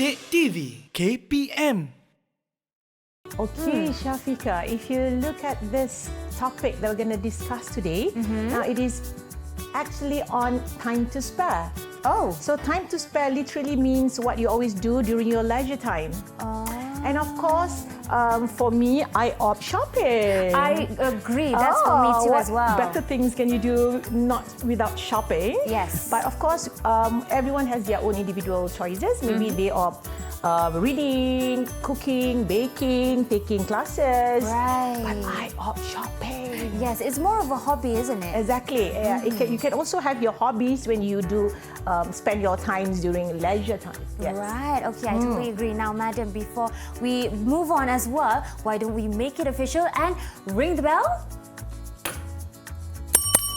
Adik TV KPM. Okay, Shafika, if you look at this topic that we're going to discuss today, now it is actually on time to spare. Oh. So time to spare literally means what you always do during your leisure time. And of course, for me, I opt shopping. I agree. That's for me too what as well. Better things can you do not without shopping? Yes. But of course, everyone has their own individual choices. Maybe they opt reading, cooking, baking, taking classes. Right. But I opt shopping. Yes, it's more of a hobby, isn't it? Exactly. You can also have your hobbies when you do spend your times during leisure time. Yes. Right, okay, I totally agree. Now, madam, before we move on as well, why don't we make it official and ring the bell?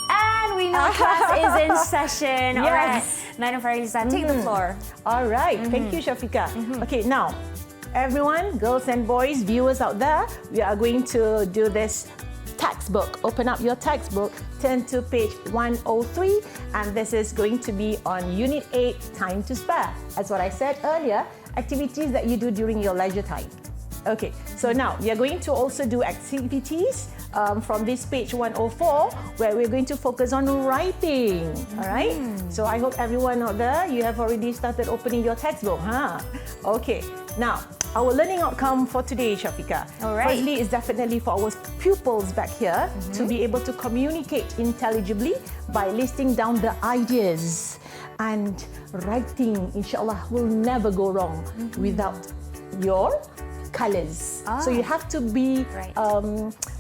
And we know class is in session. Yes. All right, Madam Faraliza, take the floor. All right. Thank you, Shafika. Okay, now, everyone, girls and boys, viewers out there, we are going to do this textbook. Open up your textbook, turn to page 103, and this is going to be on Unit 8, Time to Spare. As what I said earlier, activities that you do during your leisure time. Okay, so now we are going to also do activities from this page 104, where we're going to focus on writing. All right? So I hope everyone out there, you have already started opening your textbook, huh? Okay, now, our learning outcome for today, Shafika. All right. Firstly, is definitely for our pupils back here to be able to communicate intelligibly by listing down the ideas. And writing, inshallah, will never go wrong without your colours. So you have to be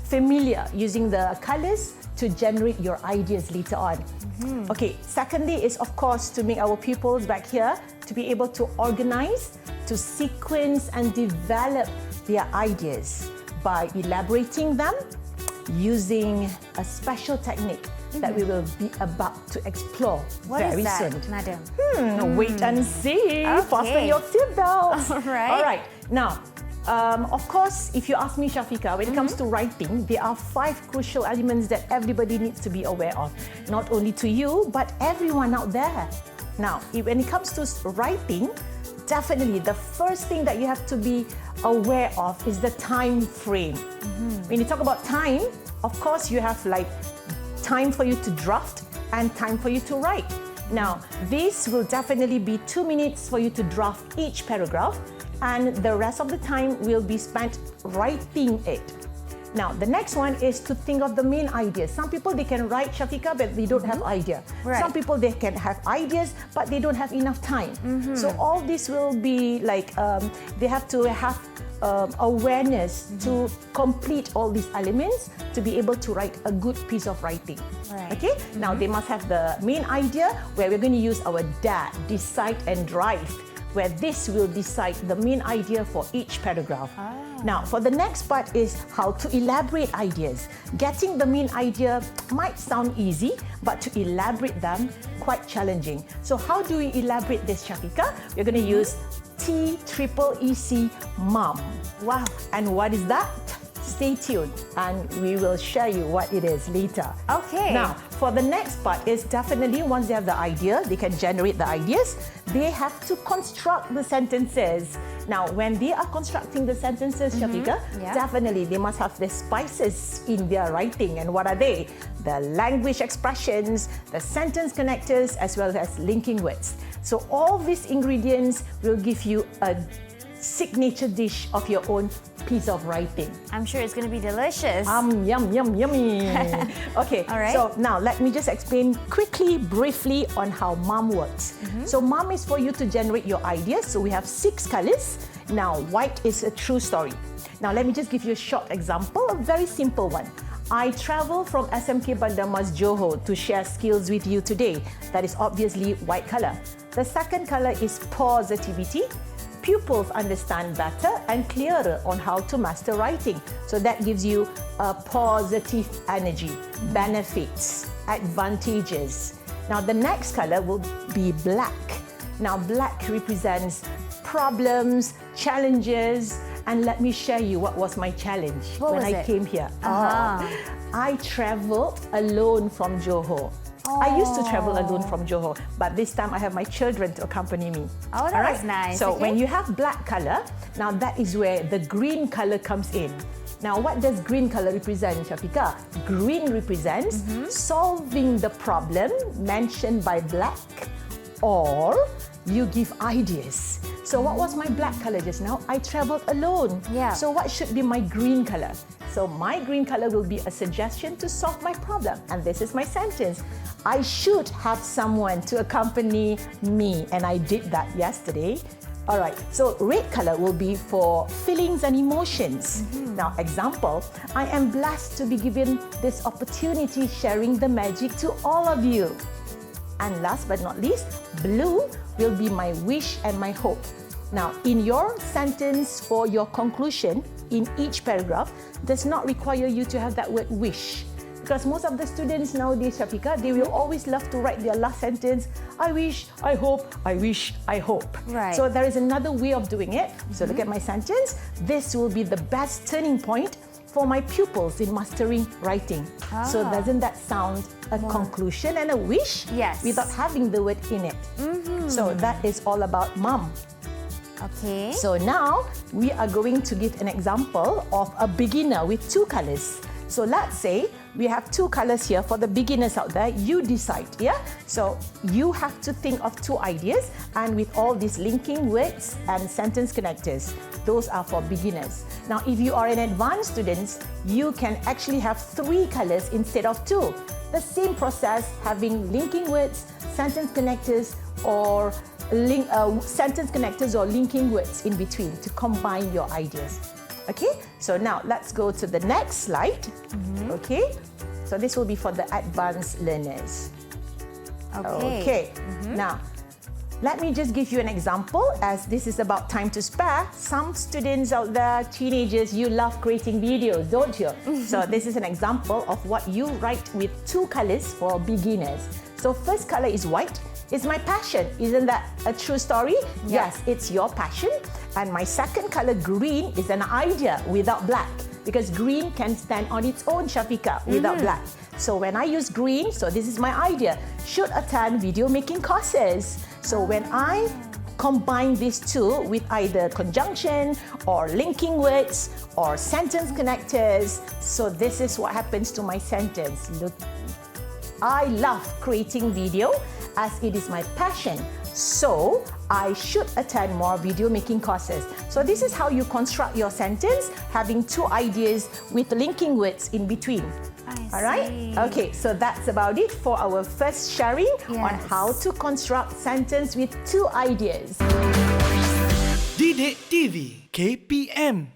familiar using the colours to generate your ideas later on. Okay, secondly is of course to make our pupils back here to be able to organize, to sequence and develop their ideas by elaborating them using a special technique that we will be about to explore very soon. Madam? Wait and see. Okay. Fasten your seatbelts. All right. All right. Now, of course, if you ask me, Shafika, when it comes to writing, there are 5 crucial elements that everybody needs to be aware of. Not only to you, but everyone out there. Now, when it comes to writing, definitely the first thing that you have to be aware of is the time frame. When you talk about time, of course, you have like time for you to draft and time for you to write. Now, this will definitely be 2 minutes for you to draft each paragraph, and the rest of the time will be spent writing it. Now, the next one is to think of the main ideas. Some people, they can write, Shafika, but they don't have idea. Right. Some people, they can have ideas, but they don't have enough time. So all this will be like, they have to have awareness to complete all these elements to be able to write a good piece of writing. Right. Okay? Now, they must have the main idea where we're going to use our DAD, decide and drive, where this will decide the main idea for each paragraph. Now, for the next part is how to elaborate ideas. Getting the main idea might sound easy, but to elaborate them, quite challenging. So how do we elaborate this, Shafika? We're going to use TEEC MOM. Wow. And what is that? Stay tuned and we will share you what it is later. Okay. Now, for the next part is definitely once they have the idea, they can generate the ideas, they have to construct the sentences. Now, when they are constructing the sentences, Shafika, definitely they must have the spices in their writing. And what are they? The language expressions, the sentence connectors, as well as linking words. So all these ingredients will give you a signature dish of your own piece of writing. I'm sure it's going to be delicious. Yum, yum, yummy. Okay, All right. So now let me just explain quickly, briefly on how MOM works. So MOM is for you to generate your ideas. So we have 6 colors. Now, white is a true story. Now, let me just give you a short example, a very simple one. I travel from SMK Bandar Mas Johor to share skills with you today. That is obviously white color. The second color is positivity. Pupils understand better and clearer on how to master writing. So that gives you a positive energy, benefits, advantages. Now the next color will be black. Now black represents problems, challenges, and let me share you what was my challenge when I came here. I traveled alone from Johor. I used to travel alone from Johor, but this time I have my children to accompany me. Oh, that was nice. So Okay. when you have black color, now that is where the green color comes in. Now, what does green color represent, Shafika? Green represents solving the problem mentioned by black, or you give ideas. So what was my black color just now? I traveled alone. Yeah. So what should be my green color? So my green color will be a suggestion to solve my problem. And this is my sentence. I should have someone to accompany me. And I did that yesterday. All right, so red color will be for feelings and emotions. Now, example, I am blessed to be given this opportunity sharing the magic to all of you. And last but not least, blue will be my wish and my hope. Now, in your sentence for your conclusion, in each paragraph, does not require you to have that word wish. Because most of the students nowadays, Shafika, they will always love to write their last sentence, I wish, I hope, I wish, I hope. Right. So there is another way of doing it. So look at my sentence. This will be the best turning point for my pupils in mastering writing. So doesn't that sound a conclusion and a wish? Yes. Without having the word in it. So that is all about mom. Okay. So now we are going to give an example of a beginner with two colors. So let's say we have two colors here for the beginners out there. You decide, yeah? So you have to think of two ideas, and with all these linking words and sentence connectors, those are for beginners. Now, if you are an advanced student, you can actually have three colors instead of two. The same process, having linking words, sentence connectors, or sentence connectors or linking words in between to combine your ideas. Okay, so now let's go to the next slide. Okay, so this will be for the advanced learners. Okay. Now, let me just give you an example, as this is about time to spare. Some students out there, teenagers, you love creating videos, don't you? So this is an example of what you write with two colors for beginners. So first color is white. It's my passion. Isn't that a true story? Yeah. Yes, it's your passion. And my second color, green, is an idea without black, because green can stand on its own, Shafika, without black. So when I use green, so this is my idea, should attend video making courses. So when I combine these two with either conjunction or linking words or sentence connectors, so this is what happens to my sentence. Look, I love creating video as it is my passion. So I should attend more video making courses. So this is how you construct your sentence, having two ideas with linking words in between. All right? Okay, so that's about it for our first sharing on how to construct sentence with two ideas. Didik TV KPM